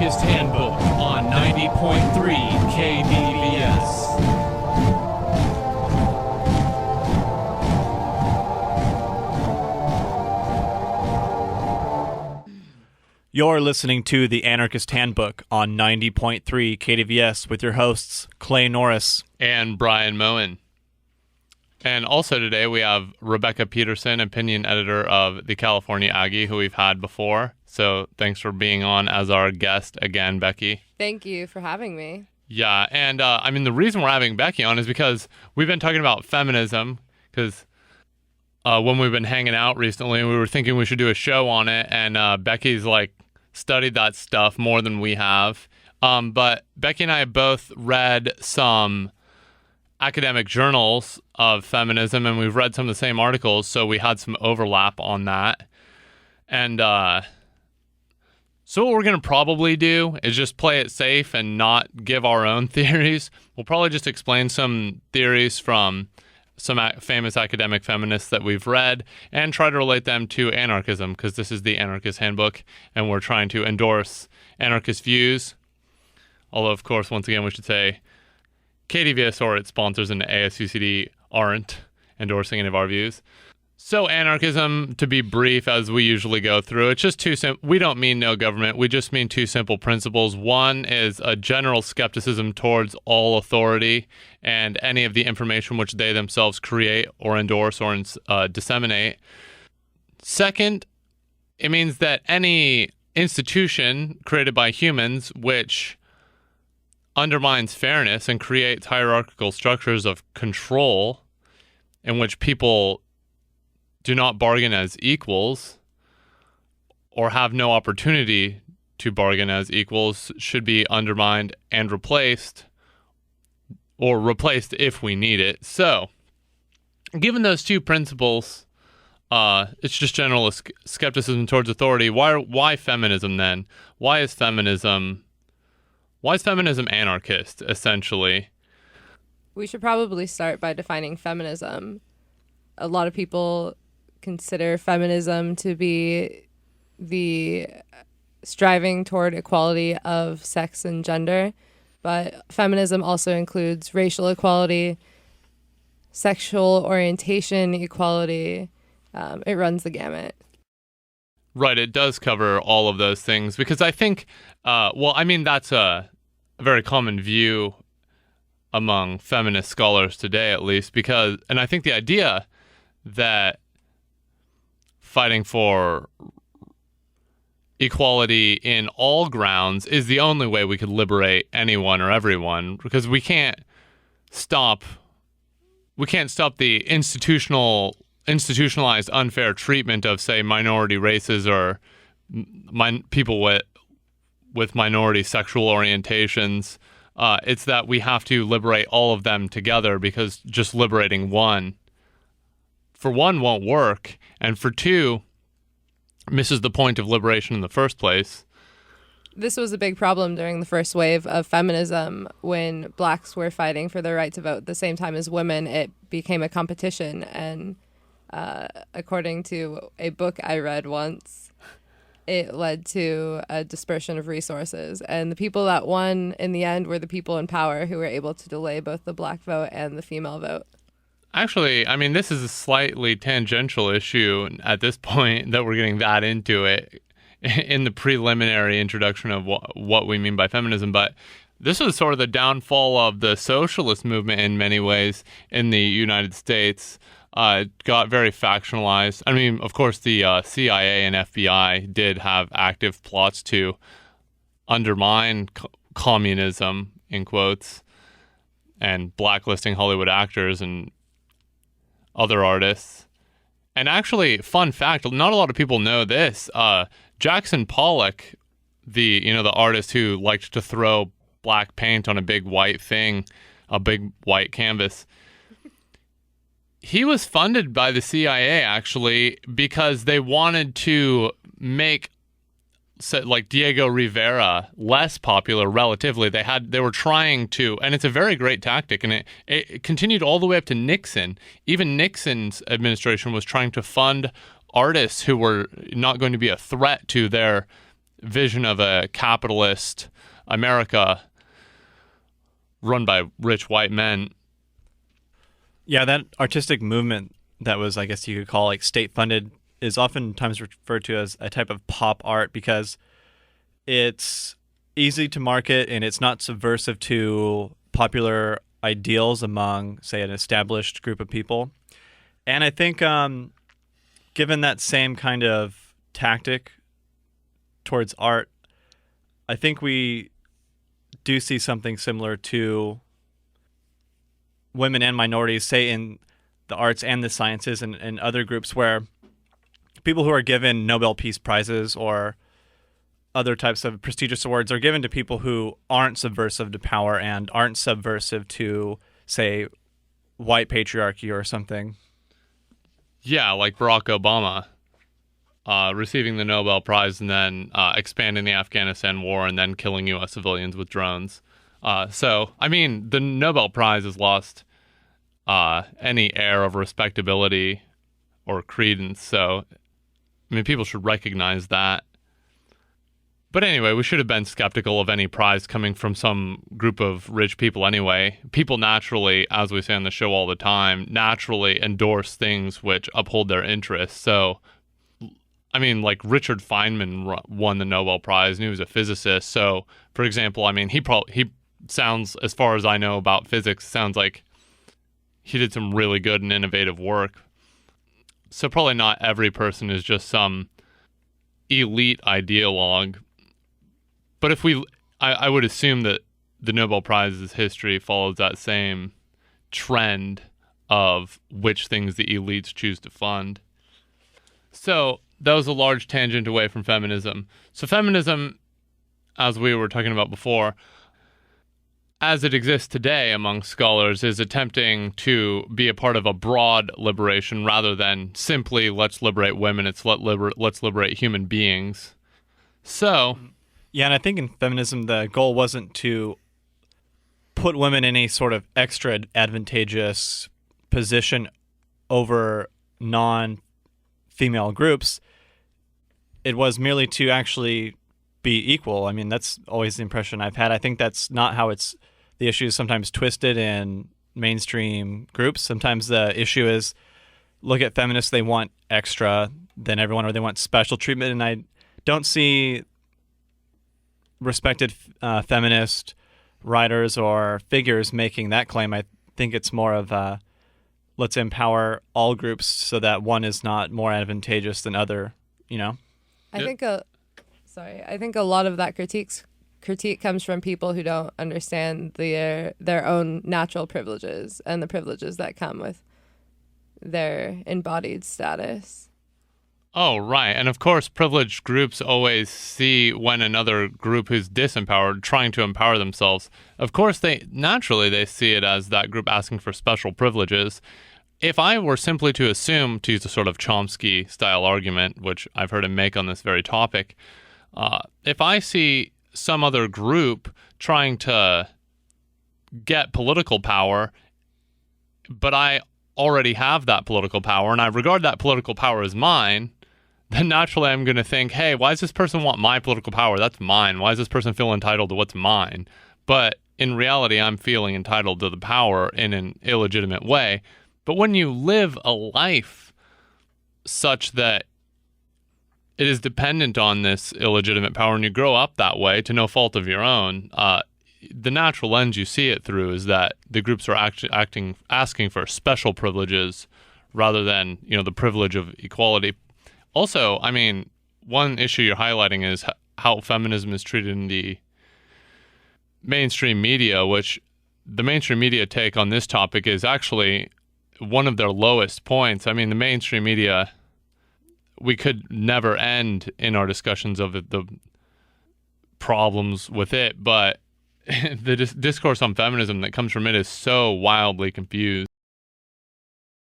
Anarchist Handbook on 90.3 KBVS. You're listening to the Anarchist Handbook on 90.3 KDVS with your hosts, Clay Norris and Brian Moen. And also today we have Rebecca Peterson, opinion editor of the California Aggie, who we've had before. So thanks for being on as our guest again, Becky. Thank you for having me. Yeah, and the reason we're having Becky on is because we've been talking about feminism, because when we've been hanging out recently, we were thinking we should do a show on it, and Becky's studied that stuff more than we have. But Becky and I have both read some academic journals of feminism, and we've read some of the same articles, so we had some overlap on that. And so what we're going to probably do is just play it safe and not give our own theories. We'll probably just explain some theories from some famous academic feminists that we've read and try to relate them to anarchism, because this is the Anarchist Handbook and we're trying to endorse anarchist views. Although, of course, once again, we should say KDVS or its sponsors and ASUCD aren't endorsing any of our views. So anarchism, to be brief, as we usually go through, it's just too simple. We don't mean no government. We just mean two simple principles. One is a general skepticism towards all authority and any of the information which they themselves create or endorse or disseminate. Second, it means that any institution created by humans which undermines fairness and creates hierarchical structures of control in which people do not bargain as equals or have no opportunity to bargain as equals should be undermined and replaced, or replaced if we need it. So, given those two principles, it's just general skepticism towards authority. Why feminism then? Why is feminism anarchist, essentially? We should probably start by defining feminism. A lot of people consider feminism to be the striving toward equality of sex and gender, but feminism also includes racial equality, sexual orientation equality. It runs the gamut. Right, it does cover all of those things, because I think, that's a very common view among feminist scholars today, at least, and I think the idea that fighting for equality in all grounds is the only way we could liberate anyone or everyone, because we can't stop the institutionalized unfair treatment of, say, minority races or people with minority sexual orientations. It's that we have to liberate all of them together, because just liberating one, for one, won't work, and for two, misses the point of liberation in the first place. This was a big problem during the first wave of feminism. When blacks were fighting for their right to vote at the same time as women, it became a competition, and according to a book I read once, it led to a dispersion of resources, and the people that won in the end were the people in power who were able to delay both the black vote and the female vote. Actually, this is a slightly tangential issue at this point that we're getting that into it in the preliminary introduction of what we mean by feminism. But this was sort of the downfall of the socialist movement in many ways in the United States. It got very factionalized. Of course, the CIA and FBI did have active plots to undermine communism, in quotes, and blacklisting Hollywood actors and other artists. And actually, fun fact, not a lot of people know this. Jackson Pollock, the artist who liked to throw black paint on a big white canvas, he was funded by the CIA, actually, because they wanted to make Diego Rivera less popular relatively. They were trying to, and it's a very great tactic, and it continued all the way up to Nixon. Even Nixon's administration was trying to fund artists who were not going to be a threat to their vision of a capitalist America run by rich white men. Yeah, that artistic movement that was, I guess you could call like state-funded is oftentimes referred to as a type of pop art because it's easy to market and it's not subversive to popular ideals among, say, an established group of people. And I think given that same kind of tactic towards art, I think we do see something similar to women and minorities, say, in the arts and the sciences and other groups where people who are given Nobel Peace Prizes or other types of prestigious awards are given to people who aren't subversive to power and aren't subversive to, say, white patriarchy or something. Yeah, like Barack Obama receiving the Nobel Prize and then expanding the Afghanistan war and then killing U.S. civilians with drones. So, I mean, the Nobel Prize has lost any air of respectability or credence. So, I mean, people should recognize that. But anyway, we should have been skeptical of any prize coming from some group of rich people anyway. People naturally, as we say on the show all the time, naturally endorse things which uphold their interests. So, I mean, like Richard Feynman won the Nobel Prize and he was a physicist. So, for example, I mean, he sounds, as far as I know about physics, sounds like he did some really good and innovative work. So probably not every person is just some elite ideologue. But if I would assume that the Nobel Prize's history follows that same trend of which things the elites choose to fund. So that was a large tangent away from feminism. So feminism, as we were talking about before, as it exists today among scholars, is attempting to be a part of a broad liberation rather than simply let's liberate women, it's let's liberate human beings. So... Yeah, and I think in feminism, the goal wasn't to put women in any sort of extra advantageous position over non-female groups. It was merely to actually be equal. I mean, that's always the impression I've had. I think that's not how the issue is sometimes twisted in mainstream groups. Sometimes the issue is, look at feminists, they want extra than everyone, or they want special treatment, and I don't see respected feminist writers or figures making that claim. I think it's more of let's empower all groups so that one is not more advantageous than other, you know? I think a lot of that critique comes from people who don't understand their own natural privileges and the privileges that come with their embodied status. Oh, right. And of course, privileged groups always see when another group who's disempowered trying to empower themselves. Of course, they see it as that group asking for special privileges. If I were simply to assume, to use a sort of Chomsky-style argument, which I've heard him make on this very topic, if I see some other group trying to get political power, but I already have that political power and I regard that political power as mine, then naturally I'm going to think, hey, why does this person want my political power? That's mine. Why does this person feel entitled to what's mine? But in reality, I'm feeling entitled to the power in an illegitimate way. But when you live a life such that it is dependent on this illegitimate power and you grow up that way to no fault of your own, the natural lens you see it through is that the groups are asking for special privileges rather than, the privilege of equality. Also, I mean, one issue you're highlighting is how feminism is treated in the mainstream media, which the mainstream media take on this topic is actually one of their lowest points. I mean, the mainstream media, we could never end in our discussions of the problems with it, but the discourse on feminism that comes from it is so wildly confused.